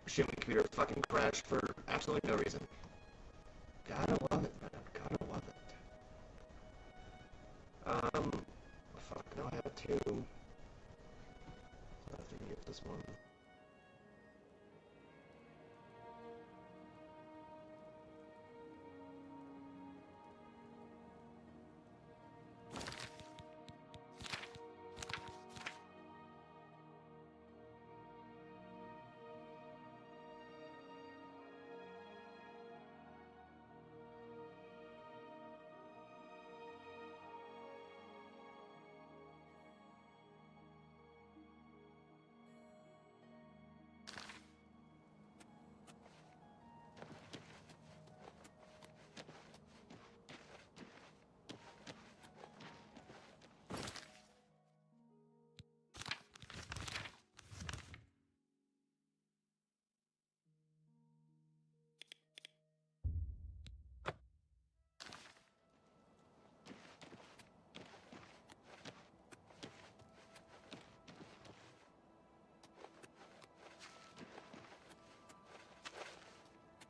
Shit, my computer fucking crashed for absolutely no reason. Gotta love it, man. Gotta love it. Fuck, now I have two. So I have to mute this one.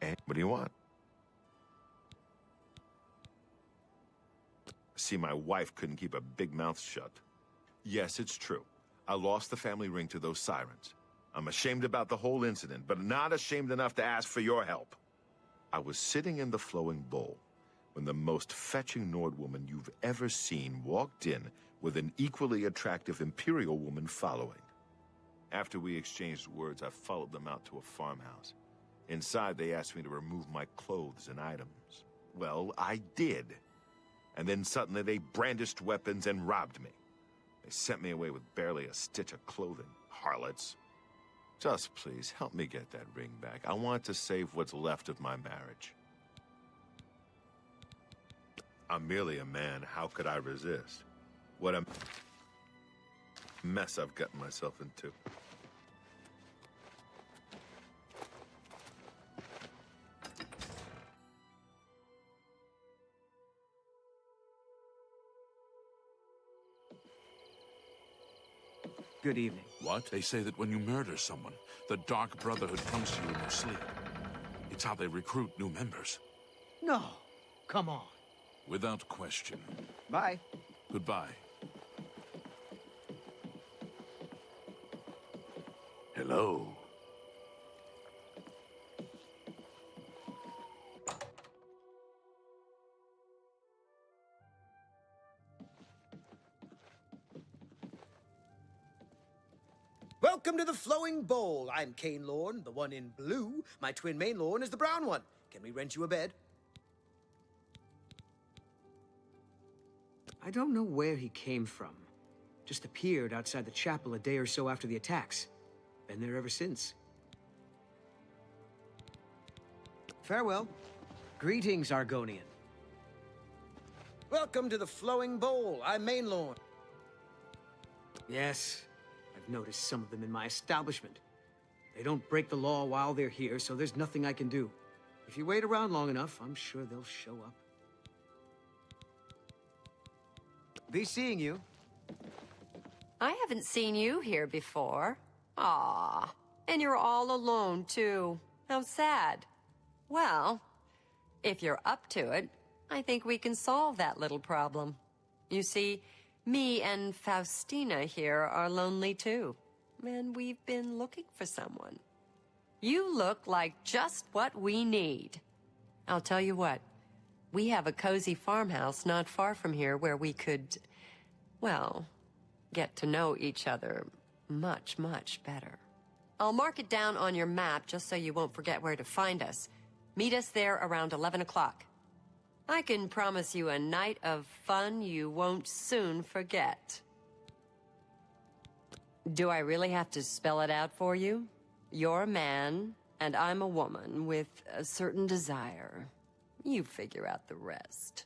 Hey, what do you want? See, my wife couldn't keep a big mouth shut. Yes, it's true. I lost the family ring to those sirens. I'm ashamed about the whole incident, but not ashamed enough to ask for your help. I was sitting in the flowing bowl when the most fetching Nord woman you've ever seen walked in with an equally attractive Imperial woman following. After we exchanged words, I followed them out to a farmhouse. Inside, they asked me to remove my clothes and items. Well, I did. And then suddenly they brandished weapons and robbed me. They sent me away with barely a stitch of clothing. Harlots. Just please, help me get that ring back. I want to save what's left of my marriage. I'm merely a man. How could I resist? What a mess I've gotten myself into. Good evening. What? They say that when you murder someone, the Dark Brotherhood comes to you in your sleep. It's how they recruit new members. No, come on. Without question. Bye. Goodbye. Hello. Welcome to the Flowing Bowl. I'm Kane Lorne, the one in blue. My twin main Lorne is the brown one. Can we rent you a bed? I don't know where he came from. Just appeared outside the chapel a day or so after the attacks. Been there ever since. Farewell. Greetings, Argonian. Welcome to the Flowing Bowl. I'm main Lorne. Yes, I've noticed some of them in my establishment. They don't break the law while they're here, so there's nothing I can do. If you wait around long enough, I'm sure they'll show up. Be seeing you. I haven't seen you here before. Ah, and you're all alone, too. How sad. Well, if you're up to it, I think we can solve that little problem. You see, me and Faustina here are lonely, too. And we've been looking for someone. You look like just what we need. I'll tell you what. We have a cozy farmhouse not far from here where we could, well, get to know each other much, much better. I'll mark it down on your map just so you won't forget where to find us. Meet us there around 11 o'clock. I can promise you a night of fun you won't soon forget. Do I really have to spell it out for you? You're a man, and I'm a woman with a certain desire. You figure out the rest.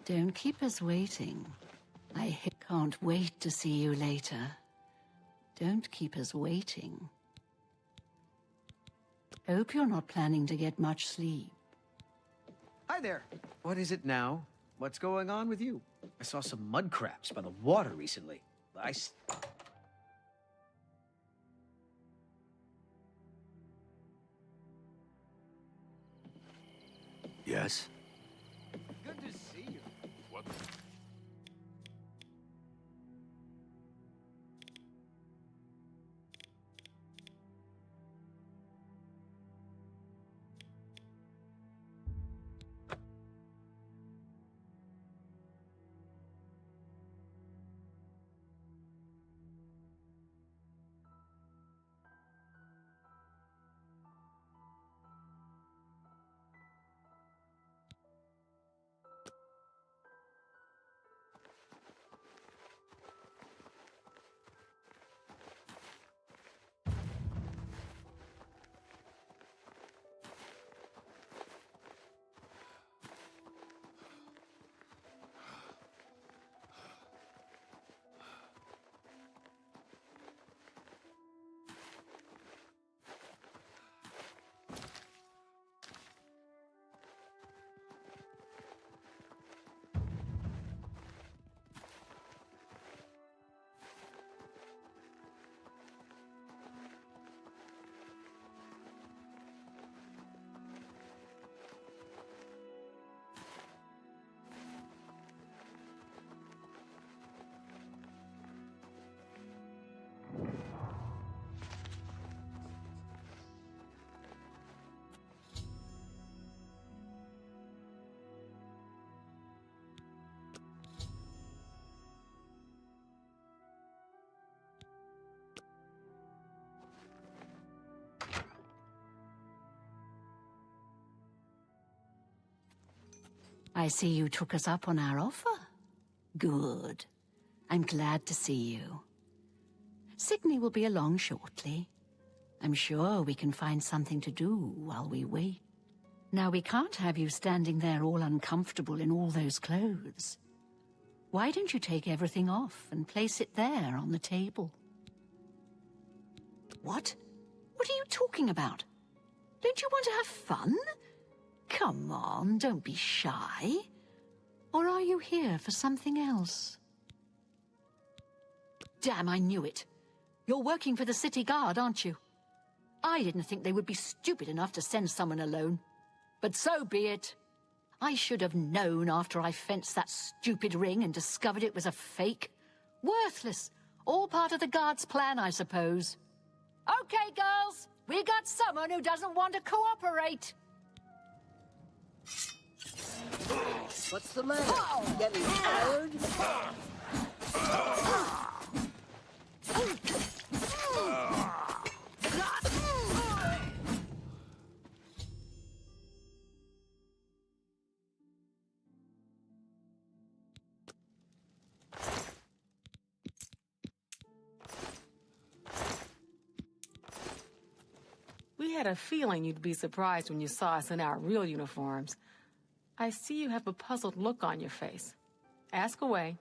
Don't keep us waiting. I can't wait to see you later. Don't keep us waiting. Hope you're not planning to get much sleep. Hi there. What is it now? What's going on with you? I saw some mud crabs by the water recently. Yes? Good to see you. What? I see you took us up on our offer. Good. I'm glad to see you. Sydney will be along shortly. I'm sure we can find something to do while we wait. Now, we can't have you standing there all uncomfortable in all those clothes. Why don't you take everything off and place it there on the table? What? What are you talking about? Don't you want to have fun? Come on, don't be shy. Or are you here for something else? Damn, I knew it. You're working for the city guard, aren't you? I didn't think they would be stupid enough to send someone alone. But so be it. I should have known after I fenced that stupid ring and discovered it was a fake. Worthless. All part of the guard's plan, I suppose. Okay, girls. We got someone who doesn't want to cooperate. What's the matter? Getting tired? We had a feeling you'd be surprised when you saw us in our real uniforms. I see you have a puzzled look on your face. Ask away.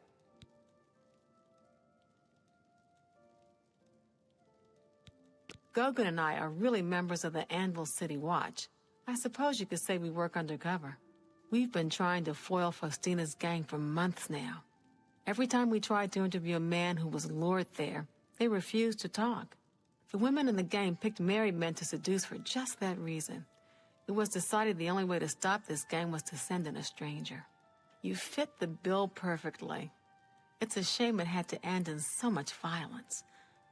Gogan and I are really members of the Anvil City Watch. I suppose you could say we work undercover. We've been trying to foil Faustina's gang for months now. Every time we tried to interview a man who was lured there, they refused to talk. The women in the gang picked married men to seduce for just that reason. It was decided the only way to stop this gang was to send in a stranger. You fit the bill perfectly. It's a shame it had to end in so much violence.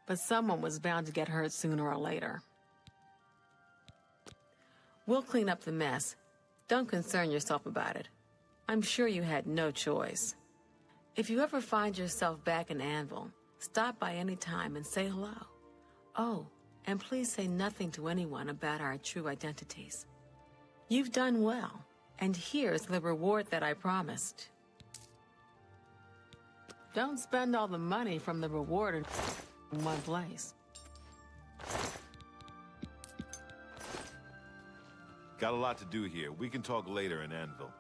But someone was bound to get hurt sooner or later. We'll clean up the mess. Don't concern yourself about it. I'm sure you had no choice. If you ever find yourself back in Anvil, stop by any time and say hello. Oh, and please say nothing to anyone about our true identities. You've done well, and here's the reward that I promised. Don't spend all the money from the reward in one place. Got a lot to do here. We can talk later in Anvil.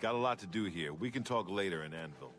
Got a lot to do here. We can talk later in Anvil.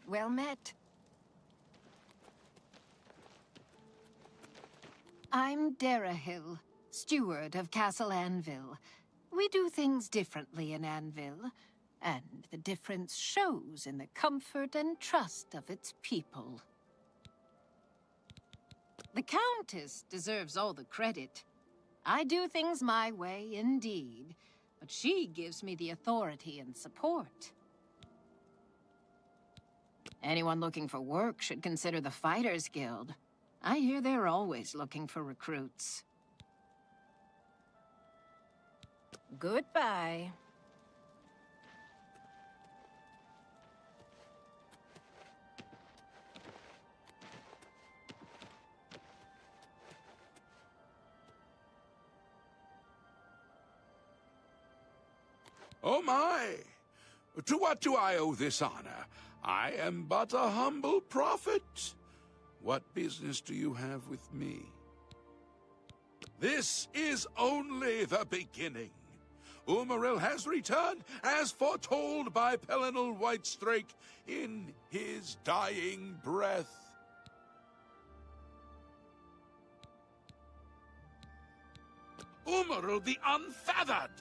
Well met. I'm Darahill, steward of Castle Anvil. We do things differently in Anvil, and the difference shows in the comfort and trust of its people. The Countess deserves all the credit. I do things my way, indeed, but she gives me the authority and support. Anyone looking for work should consider the Fighters Guild. I hear they're always looking for recruits. Goodbye. Oh my! To what do I owe this honor? I am but a humble prophet. What business do you have with me? This is only the beginning. Umaril has returned, as foretold by Pelinal Whitestrake in his dying breath. Umaril the Unfeathered!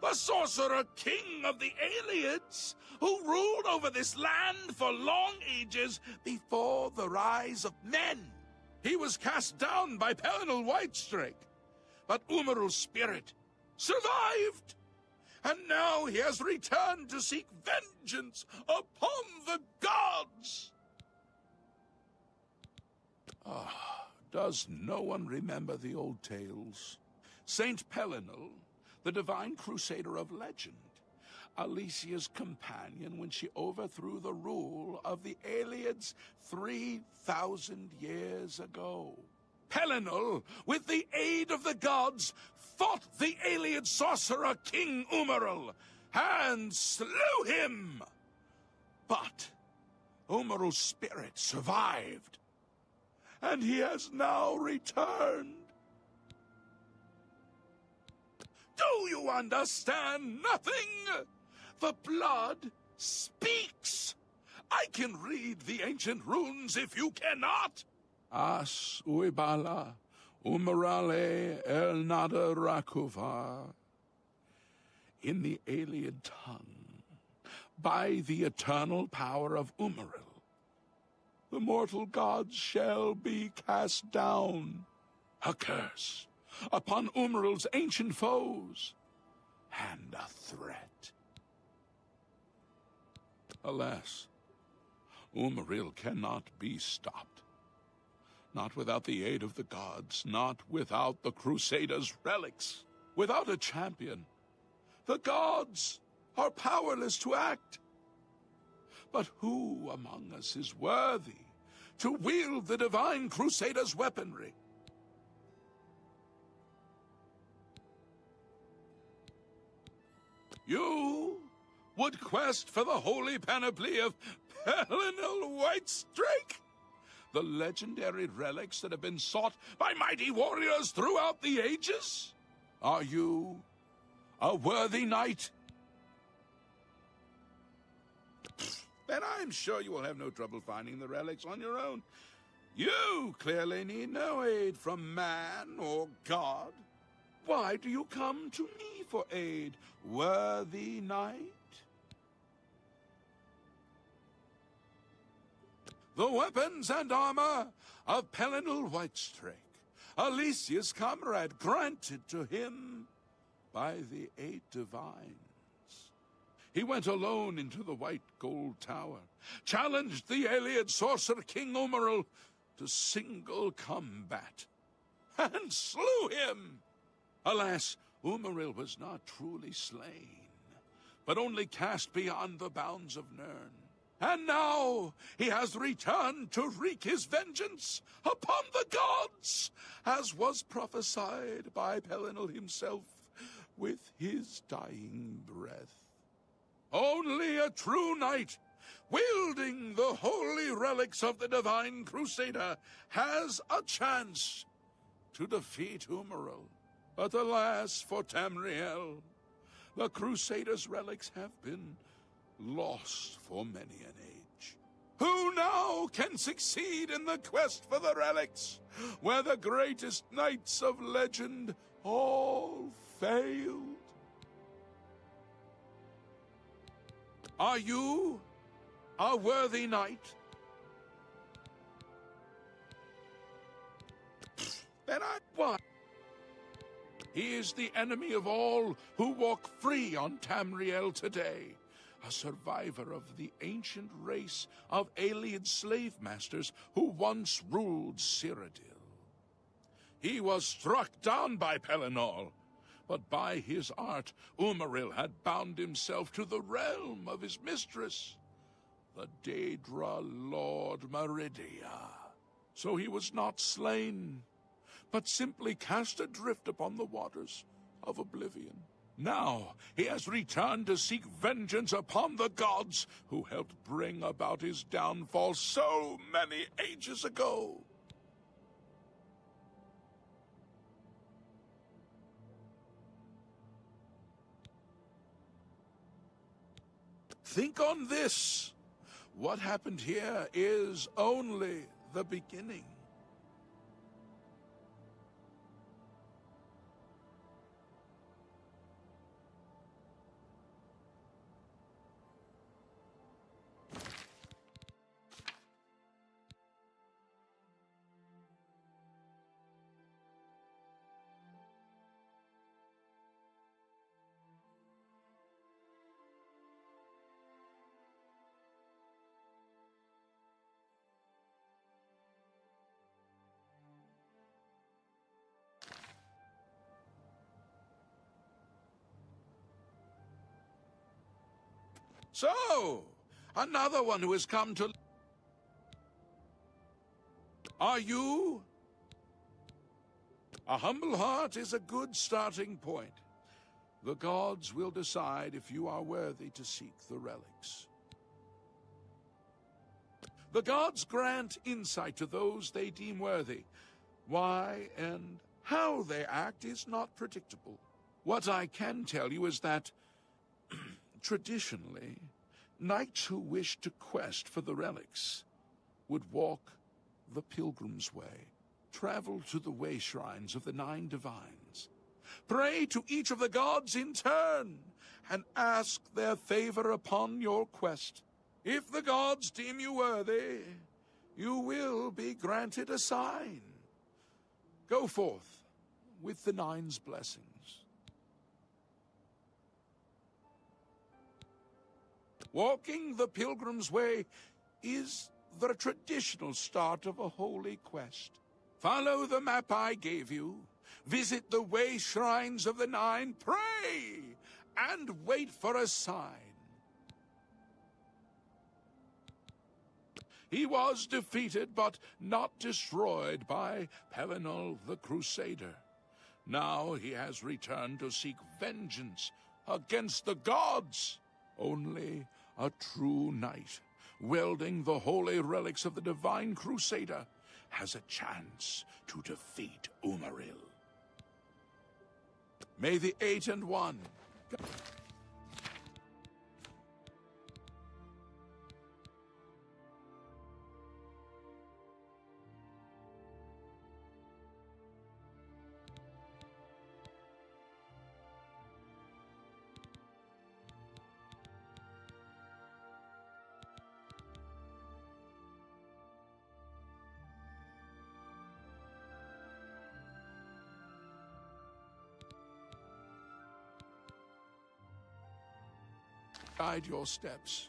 The sorcerer king of the Aliads, who ruled over this land for long ages before the rise of men. He was cast down by Pelinal Whitestrake, but Umaril's spirit survived, and now he has returned to seek vengeance upon the gods. Does no one remember the old tales? Saint Pelinal, the divine crusader of legend, Alicia's companion when she overthrew the rule of the Aliads 3,000 years ago. Pelinal, with the aid of the gods, fought the Aliad sorcerer King Umaril, and slew him! But Umaril's spirit survived, and he has now returned. Do you understand nothing? The blood speaks. I can read the ancient runes if you cannot. As uibala, umarale el nada rakuva. In the Aliad tongue, by the eternal power of Umaril, the mortal gods shall be cast down. A curse upon Umaril's ancient foes, and a threat. Alas, Umaril cannot be stopped. Not without the aid of the gods, not without the Crusaders' relics. Without a champion, the gods are powerless to act. But who among us is worthy to wield the divine Crusaders' weaponry? You would quest for the holy panoply of Pelinal Whitestrake? The legendary relics that have been sought by mighty warriors throughout the ages? Are you a worthy knight? Then I'm sure you will have no trouble finding the relics on your own. You clearly need no aid from man or god. Why do you come to me for aid, worthy knight? The weapons and armor of Pelinal Whitestrake, Alicia's comrade, granted to him by the 8 divines. He went alone into the white gold tower, challenged the alien sorcerer King Umaril to single combat, and slew him. Alas, Umaril was not truly slain, but only cast beyond the bounds of Nirn. And now he has returned to wreak his vengeance upon the gods, as was prophesied by Pelinal himself with his dying breath. Only a true knight, wielding the holy relics of the Divine Crusader, has a chance to defeat Umaril. But alas for Tamriel, the Crusader's relics have been lost for many an age. Who now can succeed in the quest for the relics, where the greatest knights of legend all failed? Are you a worthy knight? Then what? He is the enemy of all who walk free on Tamriel today, a survivor of the ancient race of alien slave masters who once ruled Cyrodiil. He was struck down by Pelinal, but by his art, Umaril had bound himself to the realm of his mistress, the Daedra Lord Meridia. So he was not slain, but simply cast adrift upon the waters of oblivion. Now he has returned to seek vengeance upon the gods who helped bring about his downfall so many ages ago. Think on this. What happened here is only the beginning. So, another one who has come to... Are you? A humble heart is a good starting point. The gods will decide if you are worthy to seek the relics. The gods grant insight to those they deem worthy. Why and how they act is not predictable. What I can tell you is that traditionally, knights who wished to quest for the relics would walk the Pilgrim's Way, travel to the way shrines of the 9 divines, pray to each of the gods in turn, and ask their favor upon your quest. If the gods deem you worthy, you will be granted a sign. Go forth with the 9's blessings. Walking the Pilgrim's Way is the traditional start of a holy quest. Follow the map I gave you, visit the way shrines of the 9, pray, and wait for a sign. He was defeated, but not destroyed by Pelinal the Crusader. Now he has returned to seek vengeance against the gods. Only a true knight, wielding the holy relics of the Divine Crusader, has a chance to defeat Umaril. May the 8 and 1... Guide your steps.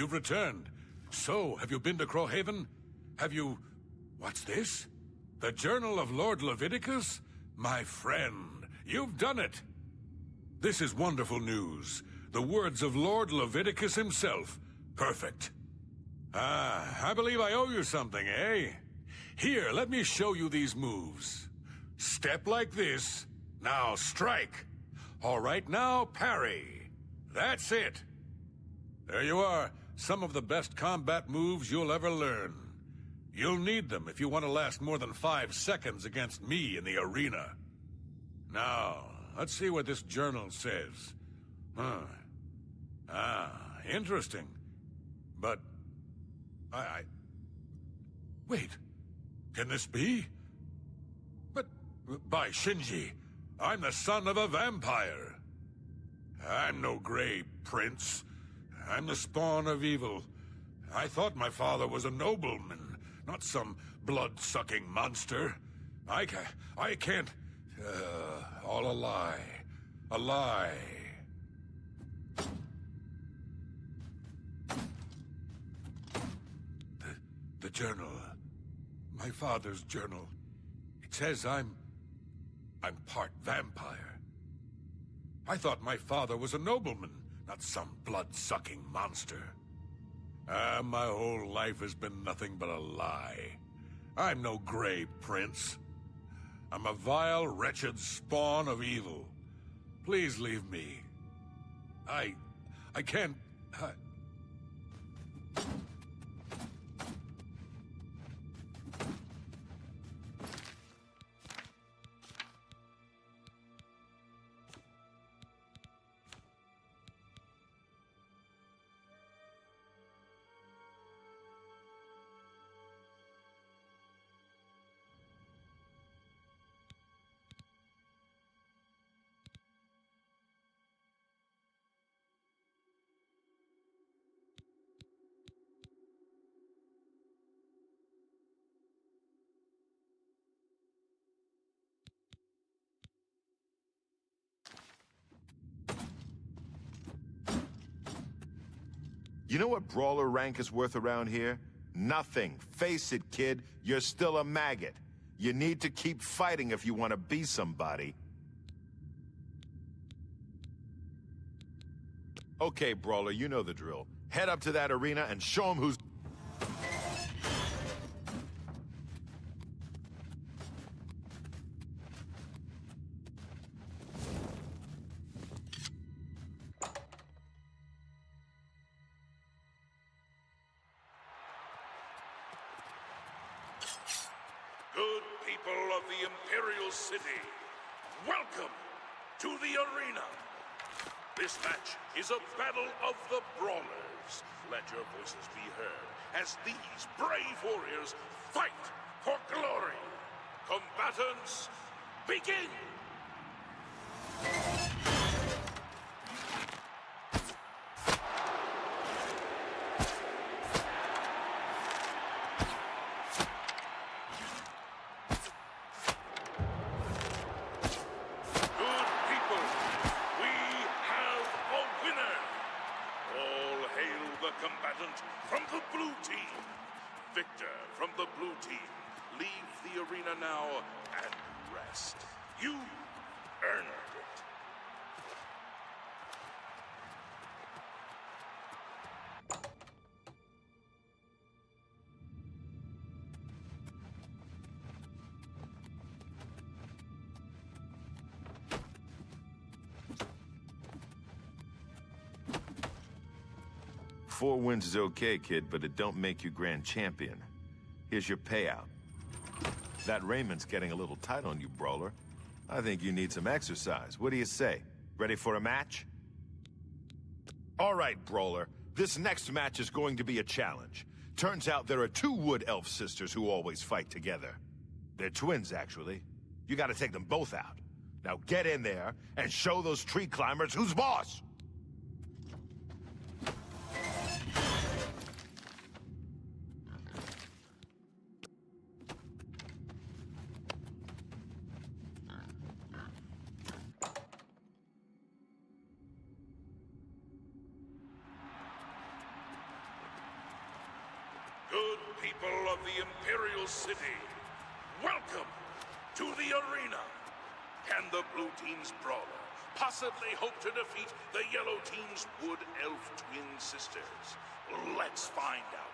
you've returned. So, have you been to Crowhaven? Have you... What's this? The Journal of Lord Leviticus? My friend, you've done it! This is wonderful news. The words of Lord Leviticus himself. Perfect. Ah, I believe I owe you something, eh? Here, let me show you these moves. Step like this. Now strike. All right, now parry. That's it. There you are. Some of the best combat moves you'll ever learn. You'll need them if you want to last more than 5 seconds against me in the arena. Now, let's see what this journal says. Interesting. But... Wait. Can this be? But, by Shinji, I'm the son of a vampire. I'm no gray prince. I'm the spawn of evil. I thought my father was a nobleman, not some blood-sucking monster. I can't... all a lie. A lie. The journal. My father's journal. It says I'm part vampire. I thought my father was a nobleman, not some blood-sucking monster. My whole life has been nothing but a lie. I'm no gray prince. I'm a vile, wretched spawn of evil. Please leave me. I can't... You know what brawler rank is worth around here? Nothing. Face it, kid. You're still a maggot. You need to keep fighting if you want to be somebody. Okay, brawler, you know the drill. Head up to that arena and show them who's... Good people of the Imperial City, welcome to the arena. This match is a battle of the brawlers. Let your voices be heard as these brave warriors fight for glory. Combatants, begin! Combatant from the blue team. Victor from the blue team. Leave the arena now and rest. You earned it. Four wins is okay, kid, but it don't make you grand champion. Here's your payout. That Raymond's getting a little tight on you, brawler. I think you need some exercise. What do you say? Ready for a match? All right, brawler. This next match is going to be a challenge. Turns out there are 2 wood elf sisters who always fight together. They're twins, actually. You gotta take them both out. Now get in there and show those tree climbers who's boss! Good people of the Imperial City, welcome to the arena. Can the Blue Team's brawler possibly hope to defeat the Yellow Team's Wood Elf twin sisters? Let's find out.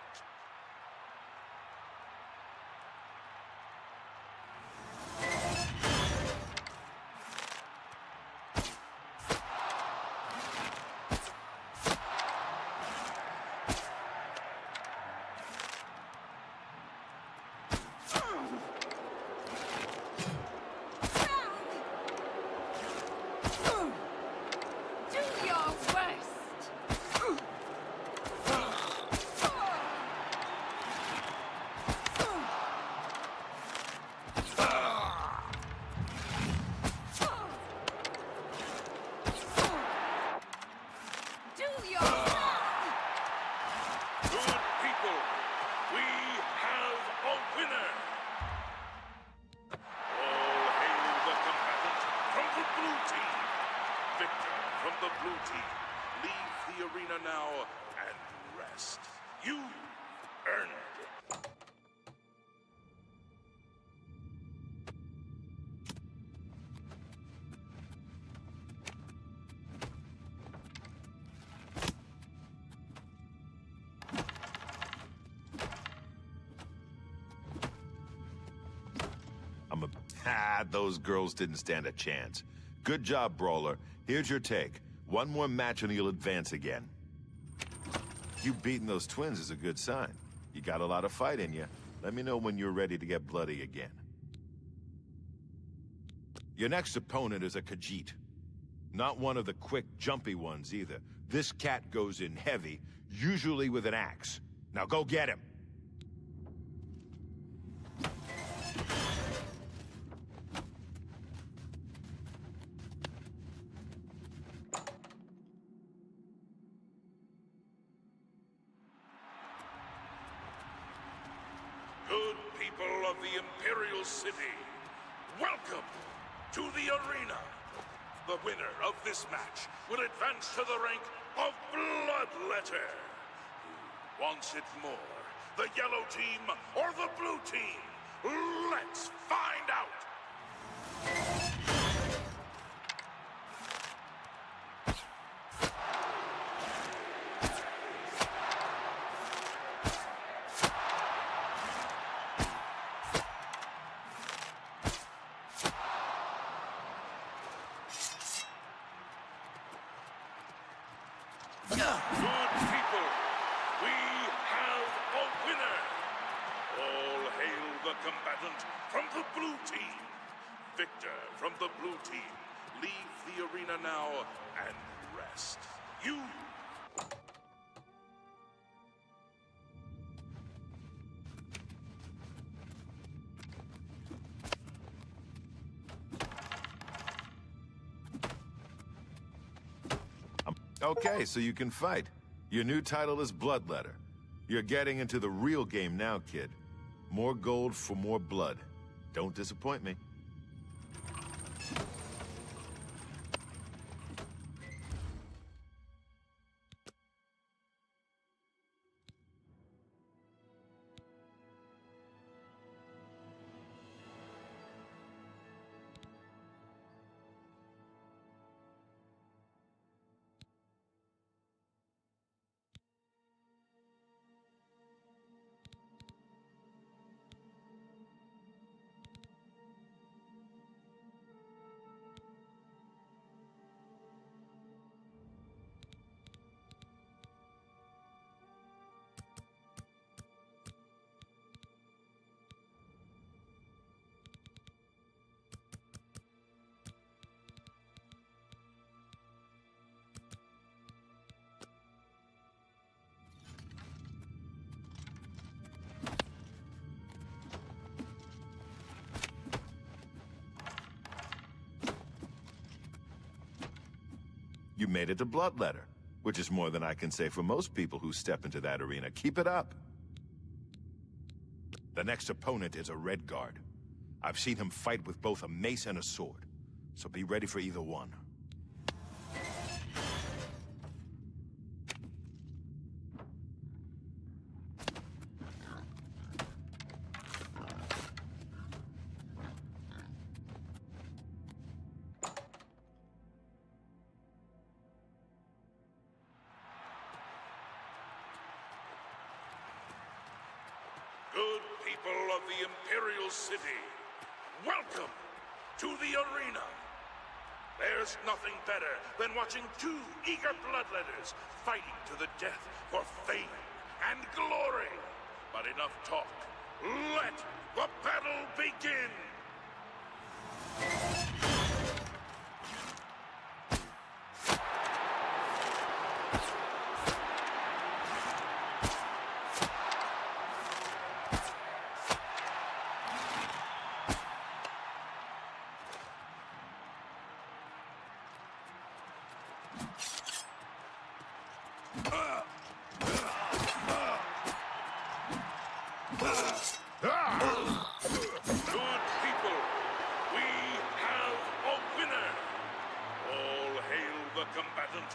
Now and rest. You earned it. Those girls didn't stand a chance. Good job, Brawler. Here's your take. One more match and you'll advance again. You beating those twins is a good sign. You got a lot of fight in you. Let me know when you're ready to get bloody again. Your next opponent is a Khajiit. Not one of the quick, jumpy ones either. This cat goes in heavy, usually with an axe. Now go get him. People of the Imperial City, welcome to the arena. The winner of this match will advance to the rank of Bloodletter. Who wants it more, the Yellow Team or the Blue Team? Let's find out! Good people, we have a winner! All hail the combatant from the Blue Team. Victor from the Blue Team, leave the arena now and rest. You... Okay, so you can fight. Your new title is Bloodletter. You're getting into the real game now, kid. More gold for more blood. Don't disappoint me. You made it to Bloodletter, which is more than I can say for most people who step into that arena. Keep it up. The next opponent is a Red Guard. I've seen him fight with both a mace and a sword, so be ready for either one. people of the Imperial City, welcome to the arena. There's nothing better than watching two eager bloodletters fighting to the death for fame and glory. But enough talk. Let the battle begin! Good people, we have a winner! All hail the combatant!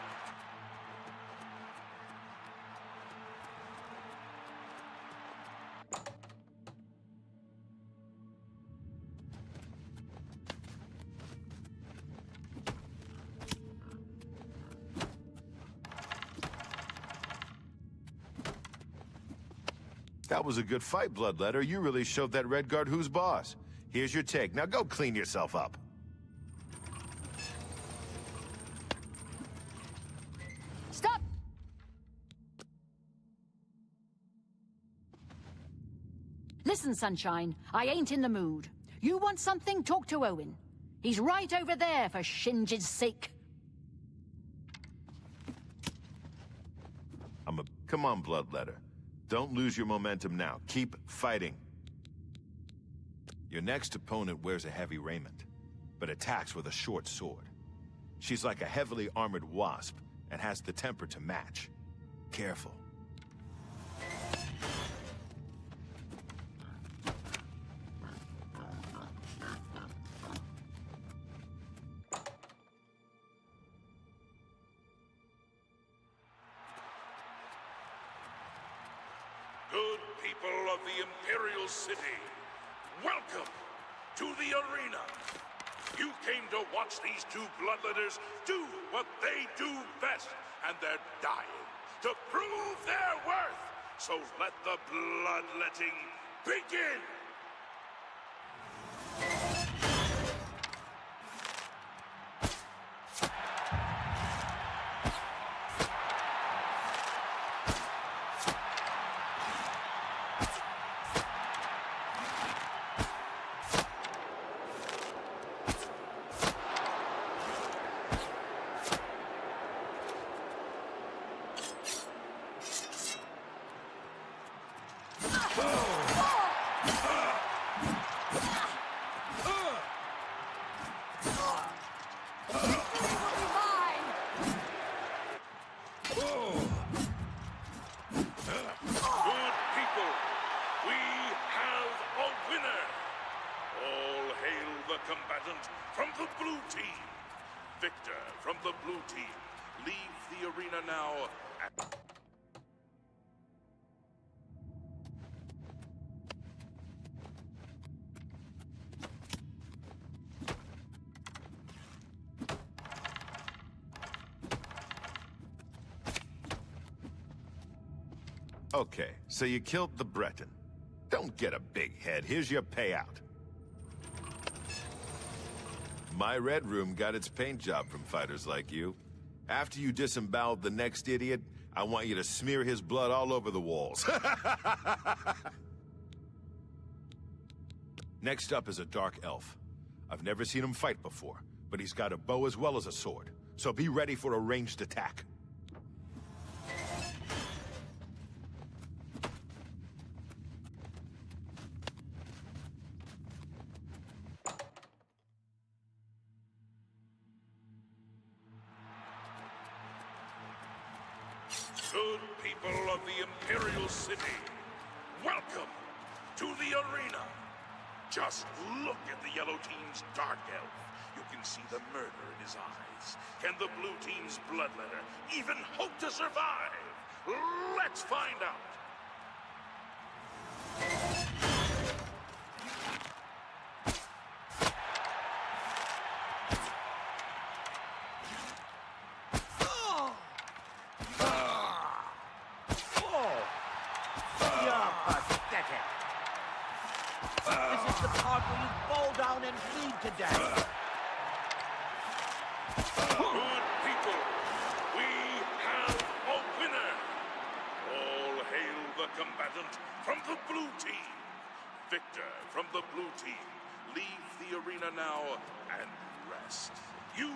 That was a good fight, Bloodletter. You really showed that Red Guard who's boss. Here's your take. Now go clean yourself up. Stop! Listen, Sunshine, I ain't in the mood. You want something? Talk to Owen. He's right over there, for Shinj's sake. Come on, Bloodletter. Don't lose your momentum now. Keep fighting. Your next opponent wears a heavy raiment, but attacks with a short sword. She's like a heavily armored wasp and has the temper to match. Careful. Good people of the Imperial City, welcome to the arena. You came to watch these two bloodletters do what they do best, and they're dying to prove their worth. So let the bloodletting begin. Combatant from the blue team. Victor from the blue team. Leave the arena now. Okay, so you killed the Breton. Don't get a big head. Here's your payout. My Red Room got its paint job from fighters like you. After you disemboweled the next idiot, I want you to smear his blood all over the walls. Next up is a dark elf. I've never seen him fight before, but he's got a bow as well as a sword. So be ready for a ranged attack. Good people of the Imperial City, welcome to the arena. Just look at the yellow team's dark elf. You can see the murder in his eyes. Can the blue team's bloodletter even hope to survive? Let's find out. This is the part where you fall down and bleed to death. Good people, we have a winner. All hail the combatant from the blue team. Victor from the blue team, leave the arena now and rest. You...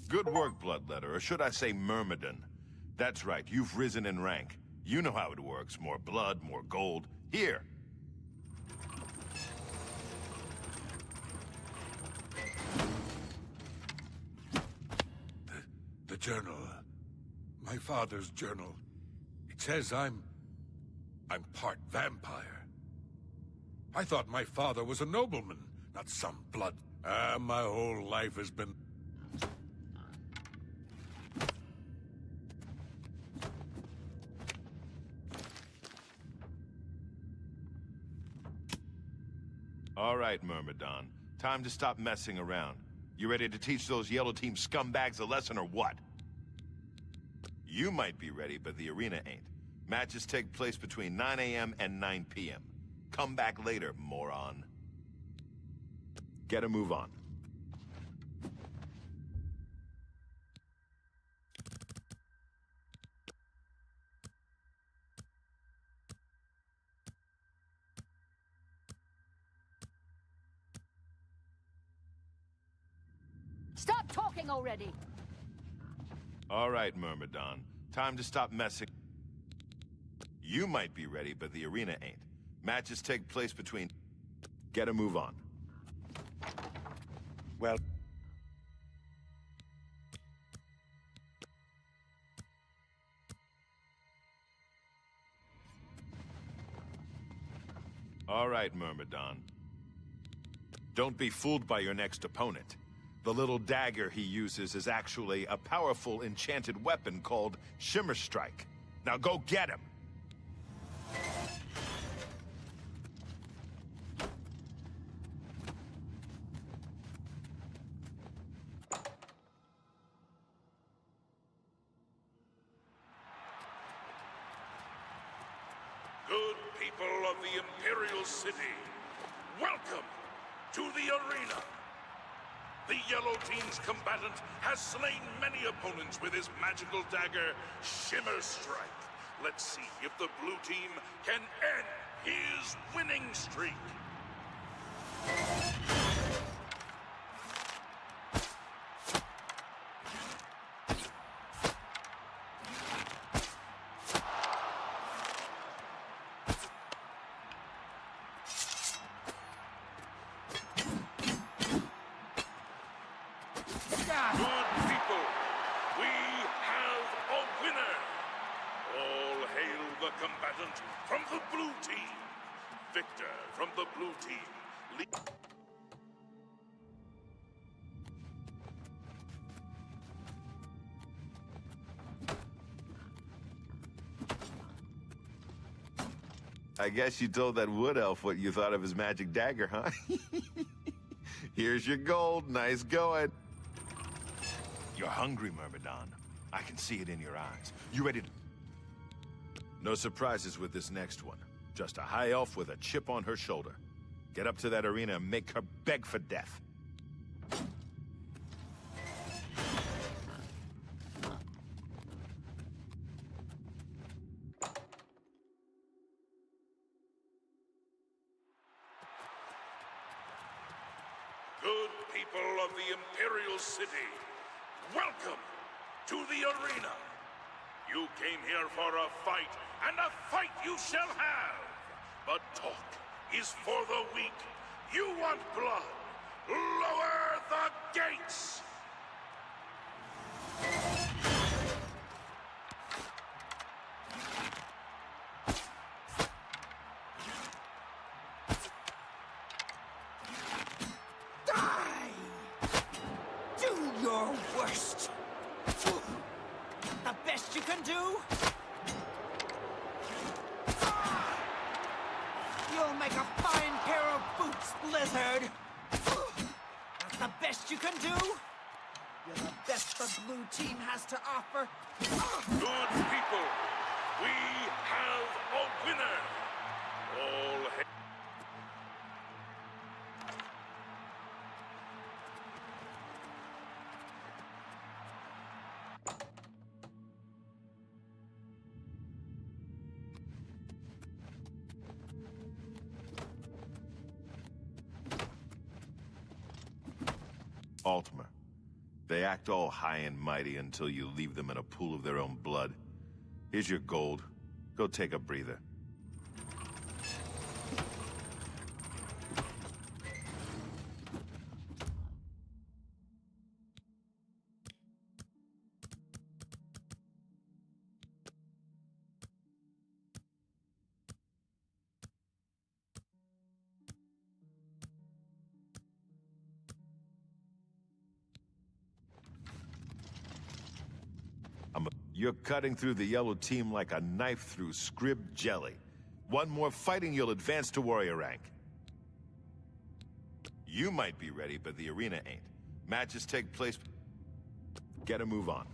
Good work, Bloodletter, or should I say Myrmidon. That's right, you've risen in rank. You know how it works. More blood, more gold. Here. The journal. My father's journal. It says I'm part vampire. I thought my father was a nobleman, not some blood. My whole life has been... All right, Myrmidon. Time to stop messing around. You ready to teach those Yellow Team scumbags a lesson or what? You might be ready, but the arena ain't. Matches take place between 9 a.m. and 9 p.m. Come back later, moron. Get a move on. Stop talking already! All right, Myrmidon. Time to stop messing. You might be ready, but the arena ain't. Matches take place between... Get a move on. Well... All right, Myrmidon. Don't be fooled by your next opponent. The little dagger he uses is actually a powerful enchanted weapon called Shimmer Strike. Now go get him! Good people of the Imperial City, welcome to the arena. The Yellow Team's combatant has slain many opponents with his magical dagger, Shimmer Strike. Let's see if the Blue Team can end his winning streak. Good people, we have a winner. All hail the combatant from the blue team. Victor from the blue team. I guess you told that wood elf what you thought of his magic dagger, huh? Here's your gold. Nice going. You're hungry, Myrmidon. I can see it in your eyes. You ready to... No surprises with this next one. Just a high elf with a chip on her shoulder. Get up to that arena and make her beg for death. Good people of the Imperial City, welcome to the arena. You came here for a fight, and a fight you shall have. But talk is for the weak. You want blood? Lower the gates! Die! Do your worst. The best you can do? blue team has to offer. Good people, we have a winner. All hail. Altimer. They act all high and mighty until you leave them in a pool of their own blood. Here's your gold. Go take a breather. You're cutting through the yellow team like a knife through scrib jelly. One more fighting, you'll advance to warrior rank. You might be ready, but the arena ain't. Matches take place. Get a move on.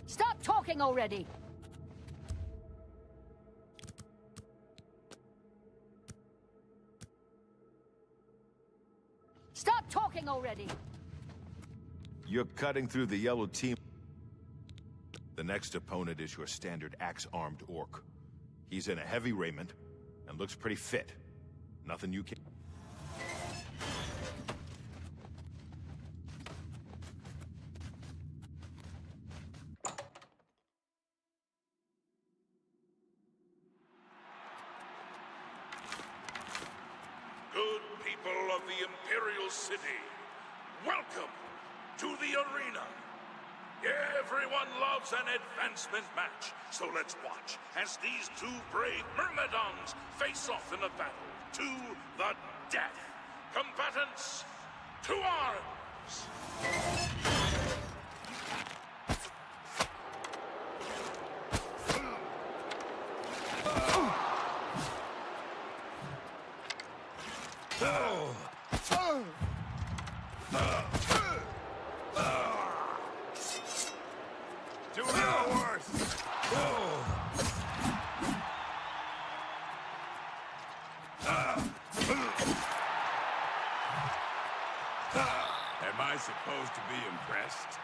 Stop talking already! Stop talking already! You're cutting through the yellow team. The next opponent is your standard axe-armed orc. He's in a heavy raiment and looks pretty fit. Nothing you can... Good people of the Imperial City, welcome to the arena. Everyone loves an advancement match, so let's watch as these two brave Myrmidons face off in a battle to the death. Combatants, to arms! Do no worse! Am I supposed to be impressed?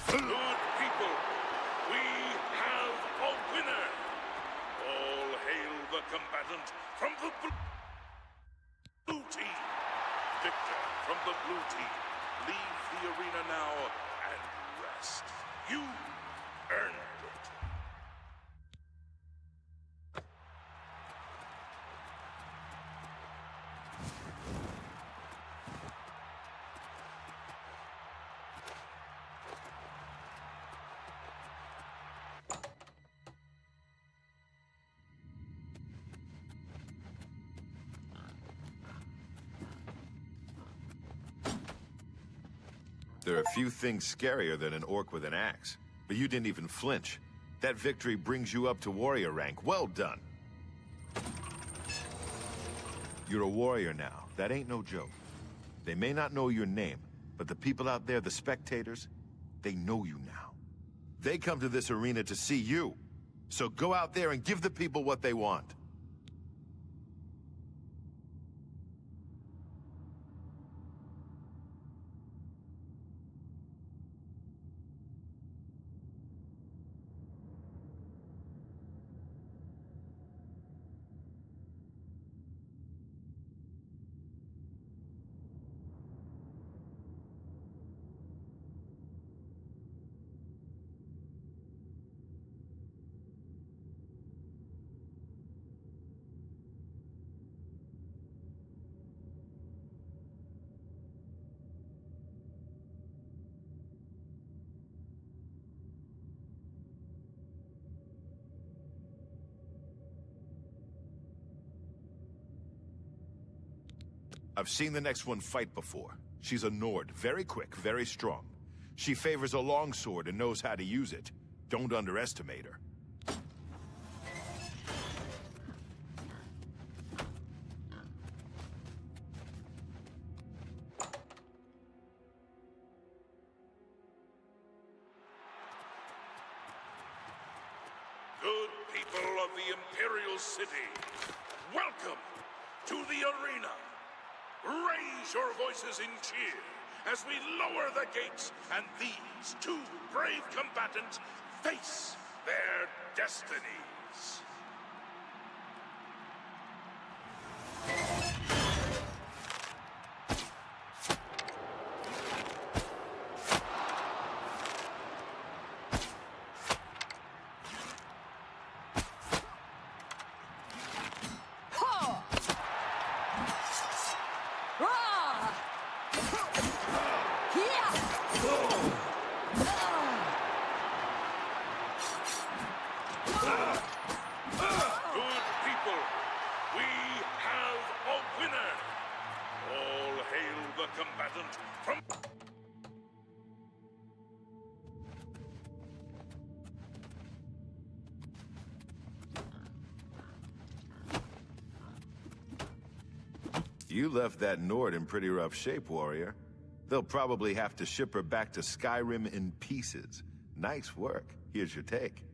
Good people, we have a winner. All hail the combatant from the blue team. Victor from the blue team, leave the arena now and rest. You earned it. There are few things scarier than an orc with an axe. But you didn't even flinch. That victory brings you up to warrior rank. Well done. You're a warrior now. That ain't no joke. They may not know your name, but the people out there, the spectators, they know you now. They come to this arena to see you. So go out there and give the people what they want. I've seen the next one fight before. She's a Nord, very quick, very strong. She favors a longsword and knows how to use it. Don't underestimate her. Good people of the Imperial City, welcome to the arena. Raise your voices in cheer as we lower the gates and these two brave combatants face their destinies. You left that Nord in pretty rough shape, warrior. They'll probably have to ship her back to Skyrim in pieces. Nice work. Here's your take.